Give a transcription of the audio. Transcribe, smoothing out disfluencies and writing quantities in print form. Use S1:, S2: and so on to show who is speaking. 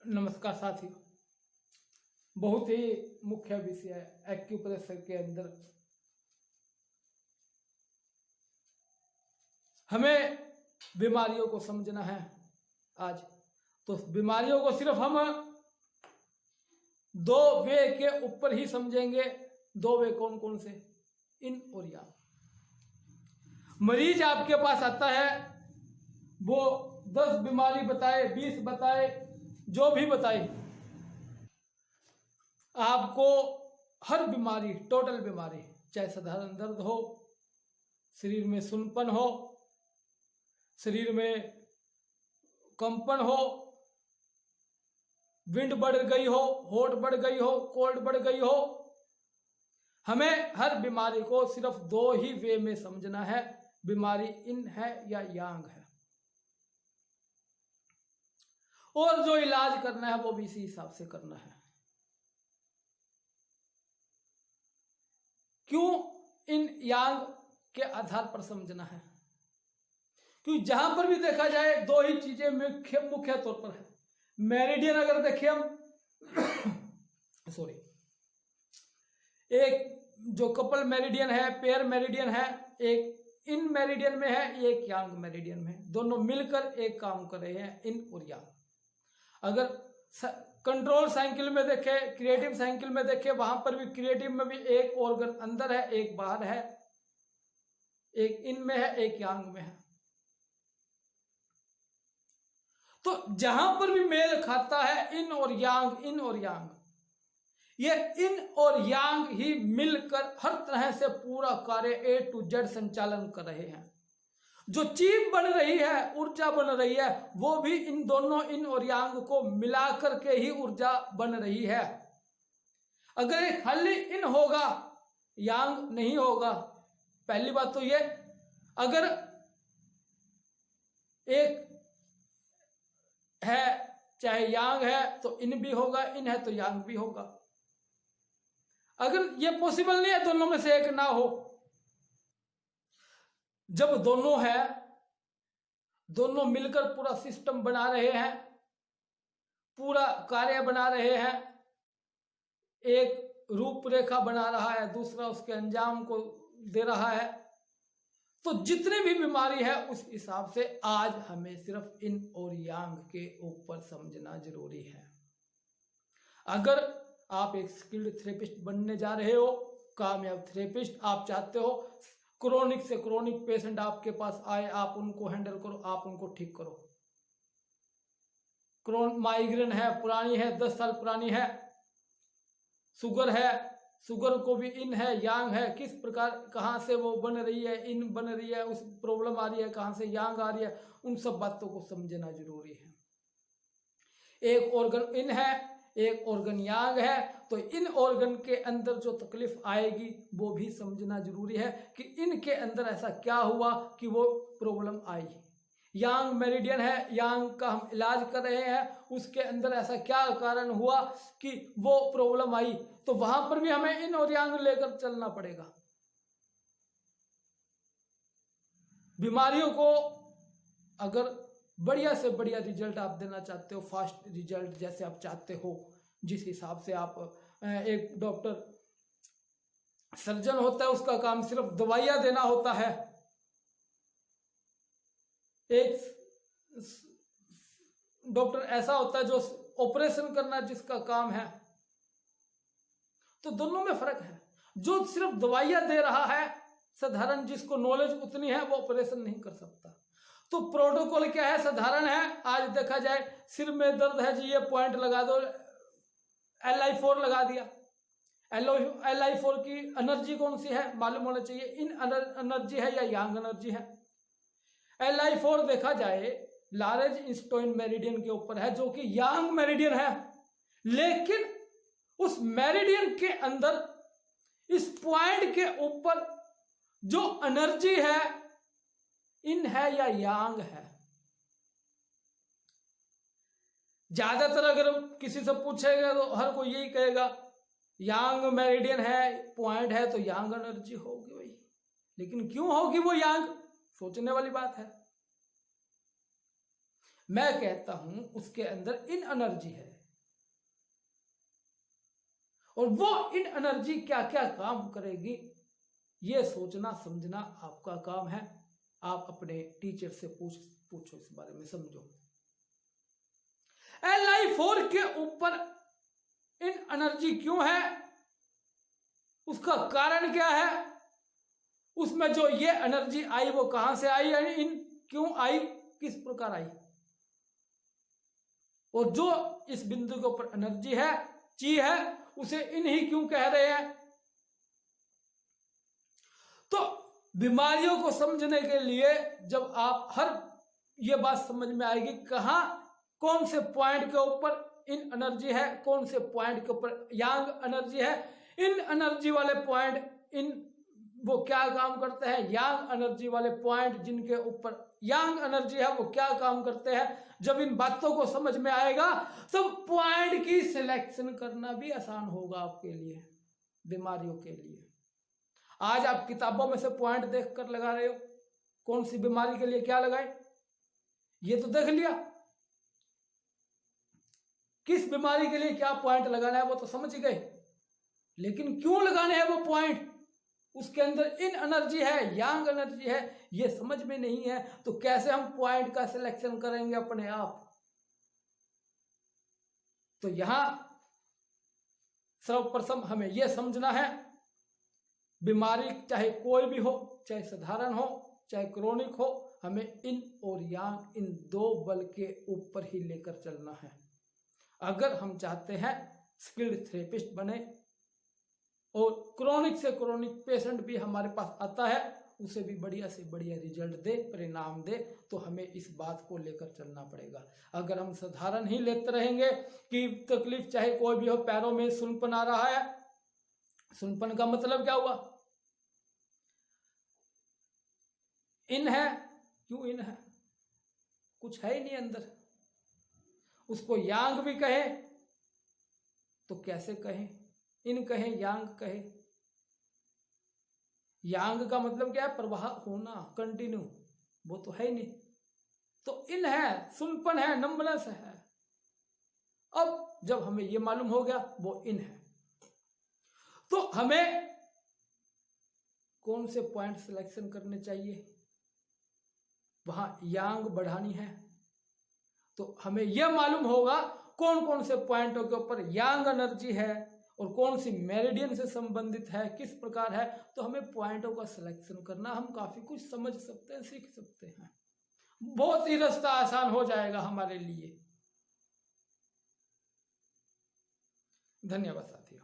S1: नमस्कार साथियों, बहुत ही मुख्य विषय है एक्यूप्रेशर के अंदर। हमें बीमारियों को समझना है आज। तो बीमारियों को सिर्फ हम दो वे के ऊपर ही समझेंगे। दो वे कौन कौन से? इन और यांग। मरीज आपके पास आता है, वो 10 बीमारी बताए, 20 बताए, जो भी बताए, आपको हर बीमारी, टोटल बीमारी, चाहे साधारण दर्द हो, शरीर में सुन्नपन हो, शरीर में कंपन हो, विंड बढ़ गई हो, होट बढ़ गई हो, कोल्ड बढ़ गई हो, हमें हर बीमारी को सिर्फ दो ही वे में समझना है। बीमारी इन है या यांग है, और जो इलाज करना है वो भी इसी हिसाब से करना है। क्यों इन यांग के आधार पर समझना है? क्योंकि जहां पर भी देखा जाए दो ही चीजें मुख्य तौर पर है। मेरिडियन अगर देखें हम एक जो कपल मेरिडियन है, पेयर मेरिडियन है, एक इन मेरिडियन में है, एक यांग मेरिडियन में है। दोनों मिलकर एक काम कर रहे हैं, इन और यांग। अगर कंट्रोल साइकिल में देखे, क्रिएटिव साइकिल में देखे, वहां पर भी क्रिएटिव में भी एक ऑर्गन अंदर है, एक बाहर है, एक इन में है, एक यांग में है। तो जहां पर भी मेल खाता है इन और यांग, इन और यांग, ये इन और यांग ही मिलकर हर तरह से पूरा कार्य A to Z संचालन कर रहे हैं। जो चीज बन रही है, ऊर्जा बन रही है, वो भी इन दोनों इन और यांग को मिलाकर के ही ऊर्जा बन रही है। अगर एक खाली इन होगा, यांग नहीं होगा। पहली बात तो ये, अगर एक है चाहे यांग है तो इन भी होगा, इन है तो यांग भी होगा। अगर ये पॉसिबल नहीं है दोनों में से एक ना हो, जब दोनों है, दोनों मिलकर पूरा सिस्टम बना रहे हैं, पूरा कार्य बना रहे हैं, एक रूपरेखा बना रहा है, दूसरा उसके अंजाम को दे रहा है, तो जितनी भी बीमारी है उस हिसाब से आज हमें सिर्फ इन और यांग के ऊपर समझना जरूरी है। अगर आप एक स्किल्ड थेरेपिस्ट बनने जा रहे हो, कामयाब थेरेपिस्ट आप चाहते हो, क्रोनिक से क्रोनिक पेशेंट आपके पास आए, आप उनको हैंडल करो, आप उनको ठीक करो। माइग्रेन है, पुरानी है, 10 साल पुरानी है, शुगर है, शुगर को भी इन है, यांग है, किस प्रकार कहां से वो बन रही है, इन बन रही है, उस प्रॉब्लम आ रही है, कहां से यांग आ रही है, उन सब बातों को समझना जरूरी है। एक ऑर्गन इन है, एक ऑर्गन यांग है, तो इन ऑर्गन के अंदर जो तकलीफ आएगी वो भी समझना जरूरी है कि इनके अंदर ऐसा क्या हुआ कि वो प्रॉब्लम आई। यांग मेरिडियन है, यांग का हम इलाज कर रहे हैं, उसके अंदर ऐसा क्या कारण हुआ कि वो प्रॉब्लम आई, तो वहां पर भी हमें इन और यांग लेकर चलना पड़ेगा। बीमारियों को अगर बढ़िया से बढ़िया रिजल्ट आप देना चाहते हो, फास्ट रिजल्ट जैसे आप चाहते हो, जिस हिसाब से आप, एक डॉक्टर सर्जन होता है, उसका काम सिर्फ दवाइयां देना होता है। एक डॉक्टर ऐसा होता है जो ऑपरेशन करना जिसका काम है। तो दोनों में फर्क है। जो सिर्फ दवाइयां दे रहा है, साधारण जिसको नॉलेज उतनी है, वो ऑपरेशन नहीं कर सकता। तो प्रोटोकॉल क्या है? साधारण है। आज देखा जाए सिर में दर्द है जी, ये पॉइंट लगा दो, LI4 लगा दिया। LI4 की एनर्जी कौन सी है मालूम होना चाहिए, इन एनर्जी है या यांग एनर्जी है। LI4 देखा जाए लार्ज इंस्टोइन मेरिडियन के ऊपर है, जो कि यांग मेरिडियन है, लेकिन उस मेरिडियन के अंदर इस पॉइंट के ऊपर जो एनर्जी है, इन है या यांग है। ज्यादातर अगर किसी से पूछेगा तो हर कोई यही कहेगा यांग मेरिडियन है, पॉइंट है, तो यांग एनर्जी होगी भाई। लेकिन क्यों होगी वो यांग, सोचने वाली बात है। मैं कहता हूं उसके अंदर इन एनर्जी है, और वो इन एनर्जी क्या क्या काम करेगी, ये सोचना समझना आपका काम है। आप अपने टीचर से पूछो इस बारे में, समझो। Li4 के ऊपर इन एनर्जी क्यों है, उसका कारण क्या है, उसमें जो ये एनर्जी आई वो कहां से आई, इन क्यों आई, किस प्रकार आई, और जो इस बिंदु के ऊपर एनर्जी है, ची है, उसे इन ही क्यों कह रहे हैं। तो बीमारियों को समझने के लिए जब आप हर ये बात समझ में आएगी कहां कौन से पॉइंट के ऊपर इन एनर्जी है, कौन से पॉइंट के ऊपर यांग एनर्जी है, इन एनर्जी वाले पॉइंट इन वो क्या काम करते हैं, यांग एनर्जी वाले पॉइंट जिनके ऊपर यांग एनर्जी है वो क्या काम करते हैं। जब इन बातों को समझ में आएगा तो पॉइंट की सिलेक्शन करना भी आसान होगा आपके लिए, बीमारियों के लिए। आज आप किताबों में से पॉइंट देखकर लगा रहे हो, कौन सी बीमारी के लिए क्या लगाए, ये तो देख लिया, किस बीमारी के लिए क्या पॉइंट लगाना है वो तो समझ गए, लेकिन क्यों लगाने हैं वो पॉइंट, उसके अंदर इन एनर्जी है, यांग एनर्जी है, ये समझ में नहीं है, तो कैसे हम पॉइंट का सिलेक्शन करेंगे अपने आप। तो यहां सर्वप्रथम हमें यह समझना है, बीमारी चाहे कोई भी हो, चाहे साधारण हो चाहे क्रोनिक हो, हमें इन और यांग इन दो बल के ऊपर ही लेकर चलना है। अगर हम चाहते हैं स्किल्ड थेरेपिस्ट बने और क्रोनिक से क्रोनिक पेशेंट भी हमारे पास आता है, उसे भी बढ़िया से बढ़िया रिजल्ट दे, परिणाम दे, तो हमें इस बात को लेकर चलना पड़ेगा। अगर हम साधारण ही लेते रहेंगे कि तकलीफ चाहे कोई भी हो, पैरों में सुनपन आ रहा है, सुनपन का मतलब क्या हुआ, इन है, क्यों इन है, कुछ है ही नहीं अंदर, उसको यांग भी कहे तो कैसे कहें, इन कहें यांग कहे, यांग का मतलब क्या है, प्रवाह होना, कंटिन्यू, वो तो है ही नहीं, तो इन है, सुनपन है, नंबनेस है। अब जब हमें ये मालूम हो गया वो इन है, तो हमें कौन से पॉइंट सिलेक्शन करने चाहिए, वहां यांग बढ़ानी है, तो हमें यह मालूम होगा कौन कौन से पॉइंटों के ऊपर यांग एनर्जी है और कौन सी मेरिडियन से संबंधित है, किस प्रकार है, तो हमें पॉइंटों का सिलेक्शन करना, हम काफी कुछ समझ सकते हैं, सीख सकते हैं, बहुत ही रास्ता आसान हो जाएगा हमारे लिए। धन्यवाद साथियों।